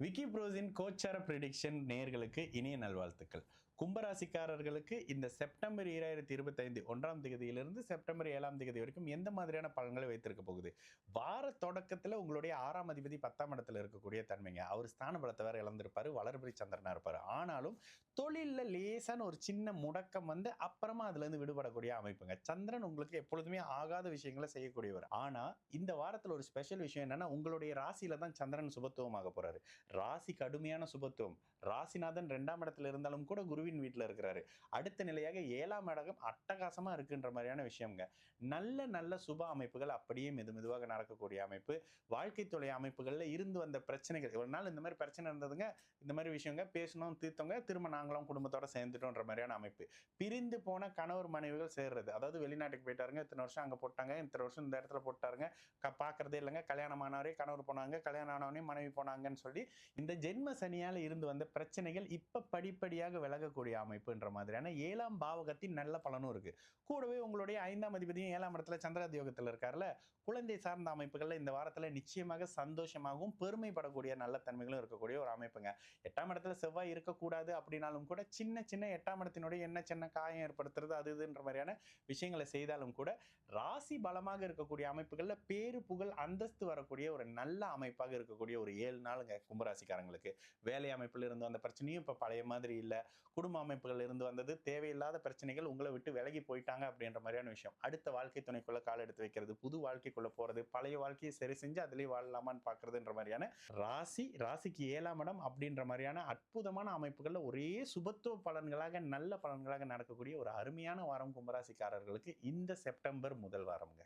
விக்கி ப்ரோஸின் கோச்சார ப்ரெடிக்ஷன் நேயர்களுக்கு இனிய நல்வாழ்த்துக்கள். கும்பராசிக்காரர்களுக்கு இந்த செப்டம்பர் 2025 1ஆம் தேதியிலிருந்து செப்டம்பர் 7ஆம் தேதி வரைக்கும் எந்த மாதிரியான பலன்களை வைத்திருக்க போகுது? வார தொடக்கத்துல உங்களுடைய 6ஆம் அதிபதி 10ஆம் இடத்துல இருக்கக்கூடிய தன்மைங்க. அவர் ஸ்தான பலத்தை வேற இழந்திருப்பாரு. வளர்பிறை சந்திரனா இருப்பாரு. ஆனாலும் தொழில்ல லேசான ஒரு சின்ன முடக்கம் வந்து அப்புறமா அதுலேருந்து விடுபடக்கூடிய அமைப்புங்க. சந்திரன் உங்களுக்கு எப்பொழுதுமே ஆகாத விஷயங்கள செய்யக்கூடியவர். ஆனா இந்த வாரத்துல ஒரு ஸ்பெஷல் விஷயம் என்னன்னா, உங்களுடைய ராசியில தான் சந்திரன் சுபத்துவமாக போறாரு. ராசி கடுமையான சுபத்துவம். ராசிநாதன் 2ஆம் இடத்துல இருந்தாலும் கூட குருவின் வீட்ல இருக்கிறாரு. அடுத்த நிலையாக 7ஆம் இடம் அட்டகாசமா இருக்குன்ற மாரியான விஷயம்ங்க. நல்ல நல்ல சுப அமைப்புகள் அப்படியே மெதுவாக நடக்கக்கூடிய அமைப்பு. வாழ்க்கை துணை அமைப்புகள்ல இருந்து வந்த பிரச்சனைகள், ஒரு நாள் இந்த மாரி பிரச்சனை இருந்ததுங்க. இந்த மாரி விஷயங்க பேசினோம், தீர்த்தோங்க. திரும்ப நாங்களும் குடும்பத்தோட சேர்ந்துட்டோன்ற மாரியான அமைப்பு. பிரிந்து போன கணவர் மனைவிகள் சேர்றது. அதாவது வெளிநாட்டுக்கு போயிட்டாருங்க. இத்தன வருஷம் அங்க போட்டாங்க. இத்தன வருஷம் இந்த இடத்துல போட்டாருங்க. பார்க்கறதே இல்லங்க. கல்யாணம் ஆனவரே கணவர் போனாங்க. கல்யாணம் ஆனவனே மனைவி போனாங்கன்னு சொல்லி இந்த ஜென்ம சனியால இருந்து வந்த பிரச்சனைகள் இப்ப படிப்படியாக விலகக்கூடிய அமைப்புன்ற மாதிரியான 7ஆம் பாவகத்தின் நல்ல பலனும் இருக்கு. கூடவே உங்களுடைய 5ஆம் அதிபதியும் 7ஆம் இடத்துல சந்திராதி யோகத்துல இருக்கார்ல, குழந்தை சார்ந்த அமைப்புகள்ல இந்த வாரத்துல நிச்சயமாக சந்தோஷமாகவும் பெருமைப்படக்கூடிய நல்ல தன்மைகளும் இருக்கக்கூடிய ஒரு அமைப்புங்க. 8ஆம் இடத்துல செவ்வாய் இருக்கக்கூடாது அப்படின்னாலும் கூட சின்ன சின்ன 8ஆம் இடத்தினுடைய என்ன சின்ன காயம் ஏற்படுத்துறது அது இதுன்ற மாதிரியான விஷயங்களை செய்தாலும் கூட ராசி பலமாக இருக்கக்கூடிய அமைப்புகள்ல பேரு புகழ் அந்தஸ்து வரக்கூடிய ஒரு நல்ல அமைப்பாக இருக்கக்கூடிய ஒரு 7 நாளுங்க கும்பராசிக்காரங்களுக்கு. வேலை அமைப்புல இருந்து வந்த பிரச்சனையும் இப்ப பழைய மாதிரி இல்ல. குடும்ப அமைப்புகள் இருந்து வந்தது தேவையில்லாத பிரச்சனைகள் உங்களை விட்டு விலகி போயிட்டாங்க அப்படின்ற மாதிரியான விஷயம். அடுத்த வாழ்க்கை துணைக்குள்ள கால் எடுத்து வைக்கிறது, புது வாழ்க்கைக்குள்ள போறது, பழைய வாழ்க்கையை சரி செஞ்சு அதிலேயே வாழலாமான்னு பாக்குறதுன்ற மாதிரியான ராசிக்கு 7ஆம் இடம் அப்படின்ற மாதிரியான அற்புதமான அமைப்புகள்ல ஒரே சுபத்துவ பலன்களாக நல்ல பலன்களாக நடக்கக்கூடிய ஒரு அருமையான வாரம் கும்பராசிக்காரர்களுக்கு இந்த செப்டம்பர் முதல் வாரம்ங்க.